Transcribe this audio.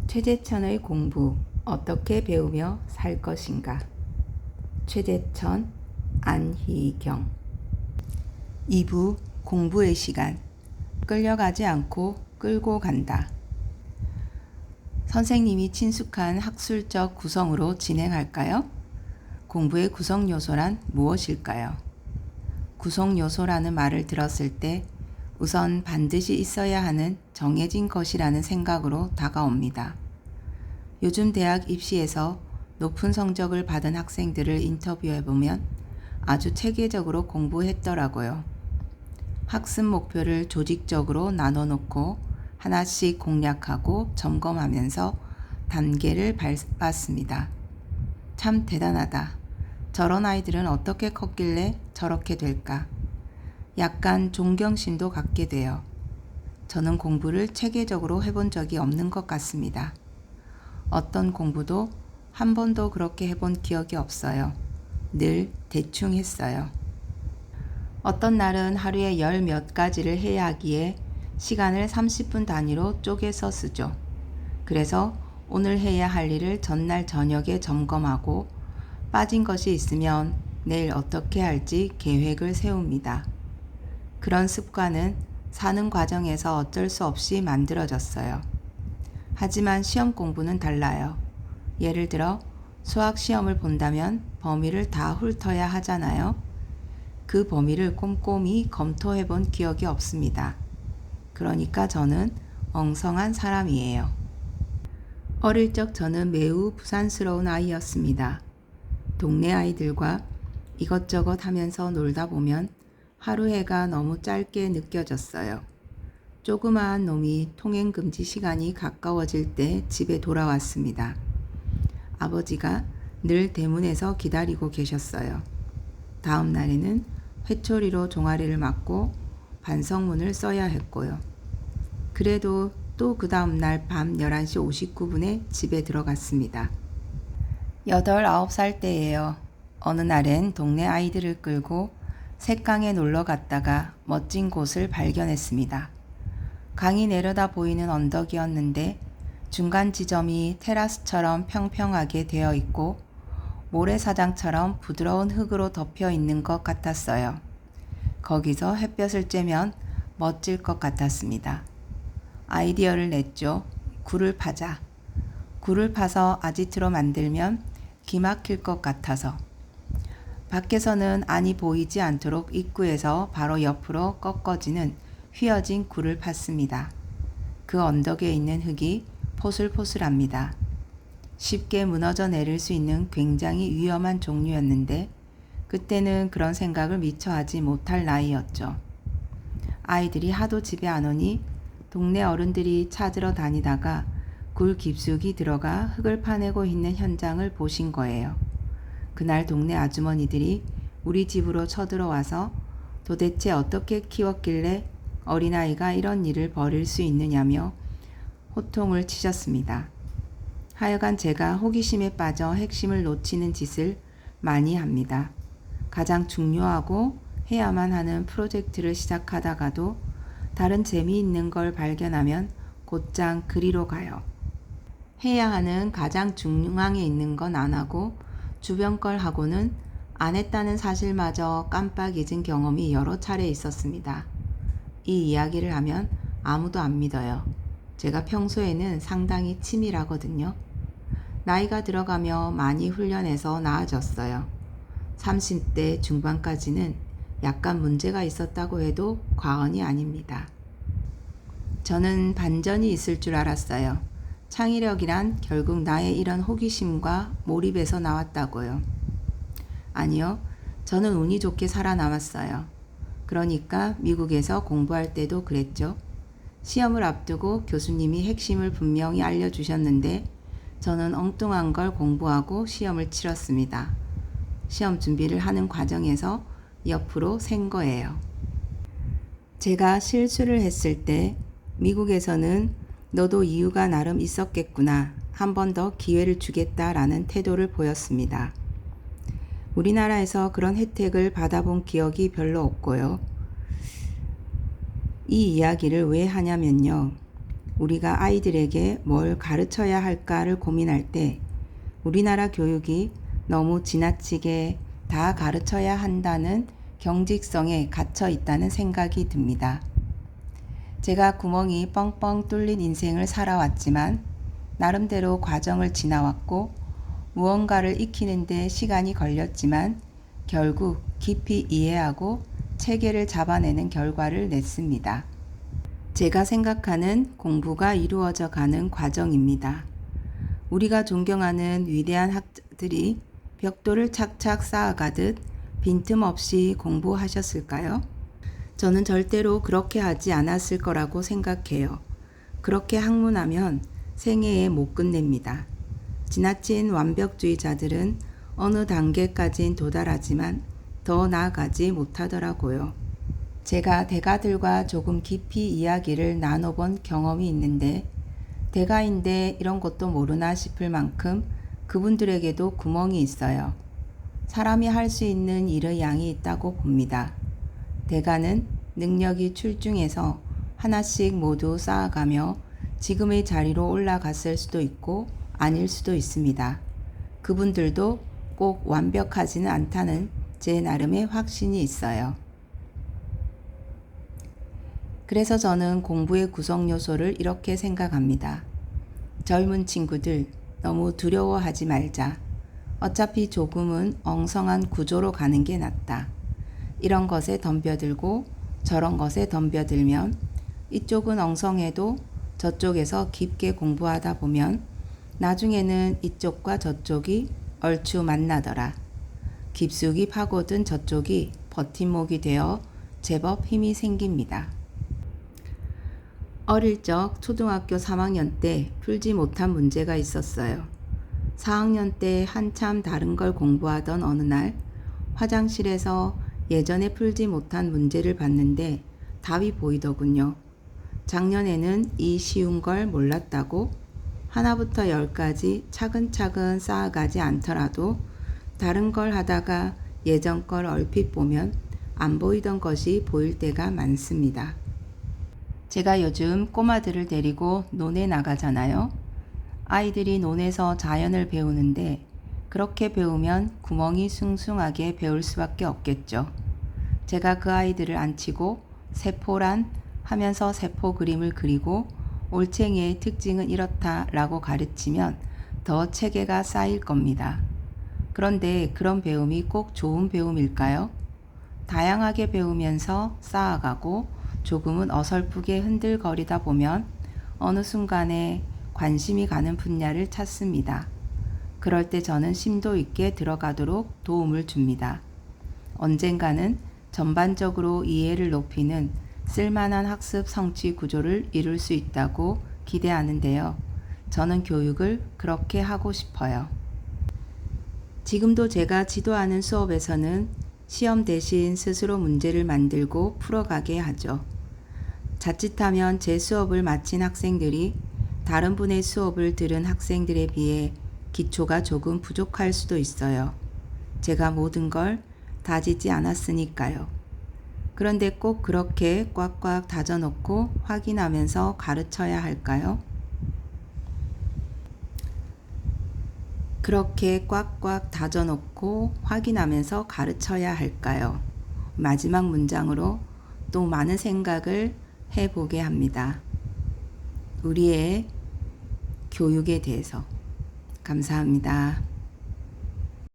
최재천의 공부 어떻게 배우며 살 것인가. 최재천, 안희경. 2부 공부의 시간. 끌려가지 않고 끌고 간다. 선생님이 친숙한 학술적 구성으로 진행할까요? 공부의 구성 요소란 무엇일까요? 구성 요소라는 말을 들었을 때 우선 반드시 있어야 하는 정해진 것이라는 생각으로 다가옵니다. 요즘 대학 입시에서 높은 성적을 받은 학생들을 인터뷰해보면 아주 체계적으로 공부했더라고요. 학습 목표를 조직적으로 나눠놓고 하나씩 공략하고 점검하면서 단계를 밟았습니다. 참 대단하다. 저런 아이들은 어떻게 컸길래 저렇게 될까? 약간 존경심도 갖게 돼요. 저는 공부를 체계적으로 해본 적이 없는 것 같습니다. 어떤 공부도 한 번도 그렇게 해본 기억이 없어요. 늘 대충 했어요. 어떤 날은 하루에 10몇 가지를 해야 하기에 시간을 30분 단위로 쪼개서 쓰죠. 그래서 오늘 해야 할 일을 전날 저녁에 점검하고 빠진 것이 있으면 내일 어떻게 할지 계획을 세웁니다. 그런 습관은 사는 과정에서 어쩔 수 없이 만들어졌어요. 하지만 시험 공부는 달라요. 예를 들어 수학 시험을 본다면 범위를 다 훑어야 하잖아요. 그 범위를 꼼꼼히 검토해 본 기억이 없습니다. 그러니까 저는 엉성한 사람이에요. 어릴 적 저는 매우 부산스러운 아이였습니다. 동네 아이들과 이것저것 하면서 놀다 보면 하루 해가 너무 짧게 느껴졌어요. 조그마한 놈이 통행금지 시간이 가까워질 때 집에 돌아왔습니다. 아버지가 늘 대문에서 기다리고 계셨어요. 다음 날에는 회초리로 종아리를 맞고 반성문을 써야 했고요. 그래도 또 그 다음 날 밤 11시 59분에 집에 들어갔습니다. 8, 9살 때예요. 어느 날엔 동네 아이들을 끌고 색강에 놀러 갔다가 멋진 곳을 발견했습니다. 강이 내려다 보이는 언덕이었는데 중간 지점이 테라스처럼 평평하게 되어 있고 모래사장처럼 부드러운 흙으로 덮여 있는 것 같았어요. 거기서 햇볕을 쬐면 멋질 것 같았습니다. 아이디어를 냈죠. 굴을 파자. 굴을 파서 아지트로 만들면 기막힐 것 같아서. 밖에서는 안이 보이지 않도록 입구에서 바로 옆으로 꺾어지는 휘어진 굴을 팠습니다. 그 언덕에 있는 흙이 포슬포슬합니다. 쉽게 무너져 내릴 수 있는 굉장히 위험한 종류였는데 그때는 그런 생각을 미처 하지 못할 나이였죠. 아이들이 하도 집에 안 오니 동네 어른들이 찾으러 다니다가 굴 깊숙이 들어가 흙을 파내고 있는 현장을 보신 거예요. 그날 동네 아주머니들이 우리 집으로 쳐들어와서 도대체 어떻게 키웠길래 어린아이가 이런 일을 벌일 수 있느냐며 호통을 치셨습니다. 하여간 제가 호기심에 빠져 핵심을 놓치는 짓을 많이 합니다. 가장 중요하고 해야만 하는 프로젝트를 시작하다가도 다른 재미있는 걸 발견하면 곧장 그리로 가요. 해야 하는 가장 중앙에 있는 건 안 하고 주변 걸 하고는 안 했다는 사실마저 깜빡 잊은 경험이 여러 차례 있었습니다. 이 이야기를 하면 아무도 안 믿어요. 제가 평소에는 상당히 치밀하거든요. 나이가 들어가며 많이 훈련해서 나아졌어요. 30대 중반까지는 약간 문제가 있었다고 해도 과언이 아닙니다. 저는 반전이 있을 줄 알았어요. 창의력이란 결국 나의 이런 호기심과 몰입에서 나왔다고요. 아니요, 저는 운이 좋게 살아남았어요. 그러니까 미국에서 공부할 때도 그랬죠. 시험을 앞두고 교수님이 핵심을 분명히 알려주셨는데 저는 엉뚱한 걸 공부하고 시험을 치렀습니다. 시험 준비를 하는 과정에서 옆으로 샌 거예요. 제가 실수를 했을 때 미국에서는 너도 이유가 나름 있었겠구나. 한 번 더 기회를 주겠다라는 태도를 보였습니다. 우리나라에서 그런 혜택을 받아본 기억이 별로 없고요. 이 이야기를 왜 하냐면요. 우리가 아이들에게 뭘 가르쳐야 할까를 고민할 때 우리나라 교육이 너무 지나치게 다 가르쳐야 한다는 경직성에 갇혀 있다는 생각이 듭니다. 제가 구멍이 뻥뻥 뚫린 인생을 살아왔지만 나름대로 과정을 지나왔고 무언가를 익히는데 시간이 걸렸지만 결국 깊이 이해하고 체계를 잡아내는 결과를 냈습니다. 제가 생각하는 공부가 이루어져 가는 과정입니다. 우리가 존경하는 위대한 학자들이 벽돌을 착착 쌓아가듯 빈틈없이 공부하셨을까요? 저는 절대로 그렇게 하지 않았을 거라고 생각해요. 그렇게 학문하면 생애에 못 끝냅니다. 지나친 완벽주의자들은 어느 단계까진 도달하지만 더 나아가지 못하더라고요. 제가 대가들과 조금 깊이 이야기를 나눠본 경험이 있는데 대가인데 이런 것도 모르나 싶을 만큼 그분들에게도 구멍이 있어요. 사람이 할 수 있는 일의 양이 있다고 봅니다. 대가는 능력이 출중해서 하나씩 모두 쌓아가며 지금의 자리로 올라갔을 수도 있고 아닐 수도 있습니다. 그분들도 꼭 완벽하지는 않다는 제 나름의 확신이 있어요. 그래서 저는 공부의 구성 요소를 이렇게 생각합니다. 젊은 친구들 너무 두려워하지 말자. 어차피 조금은 엉성한 구조로 가는 게 낫다. 이런 것에 덤벼들고 저런 것에 덤벼들면 이쪽은 엉성해도 저쪽에서 깊게 공부하다 보면 나중에는 이쪽과 저쪽이 얼추 만나더라. 깊숙이 파고든 저쪽이 버팀목이 되어 제법 힘이 생깁니다. 어릴 적 초등학교 3학년 때 풀지 못한 문제가 있었어요. 4학년 때 한참 다른 걸 공부하던 어느 날 화장실에서 예전에 풀지 못한 문제를 봤는데 답이 보이더군요. 작년에는 이 쉬운 걸 몰랐다고 하나부터 10까지 차근차근 쌓아가지 않더라도 다른 걸 하다가 예전 걸 얼핏 보면 안 보이던 것이 보일 때가 많습니다. 제가 요즘 꼬마들을 데리고 논에 나가잖아요. 아이들이 논에서 자연을 배우는데 그렇게 배우면 구멍이 숭숭하게 배울 수밖에 없겠죠. 제가 그 아이들을 앉히고 세포란 하면서 세포 그림을 그리고 올챙이의 특징은 이렇다라고 가르치면 더 체계가 쌓일 겁니다. 그런데 그런 배움이 꼭 좋은 배움일까요? 다양하게 배우면서 쌓아가고 조금은 어설프게 흔들거리다 보면 어느 순간에 관심이 가는 분야를 찾습니다. 그럴 때 저는 심도 있게 들어가도록 도움을 줍니다. 언젠가는 전반적으로 이해를 높이는 쓸만한 학습 성취 구조를 이룰 수 있다고 기대하는데요. 저는 교육을 그렇게 하고 싶어요. 지금도 제가 지도하는 수업에서는 시험 대신 스스로 문제를 만들고 풀어가게 하죠. 자칫하면 제 수업을 마친 학생들이 다른 분의 수업을 들은 학생들에 비해 기초가 조금 부족할 수도 있어요. 제가 모든 걸 다지지 않았으니까요. 그런데 꼭 그렇게 꽉꽉 다져놓고 확인하면서 가르쳐야 할까요? 그렇게 꽉꽉 다져놓고 확인하면서 가르쳐야 할까요? 마지막 문장으로 또 많은 생각을 해보게 합니다. 우리의 교육에 대해서. 감사합니다.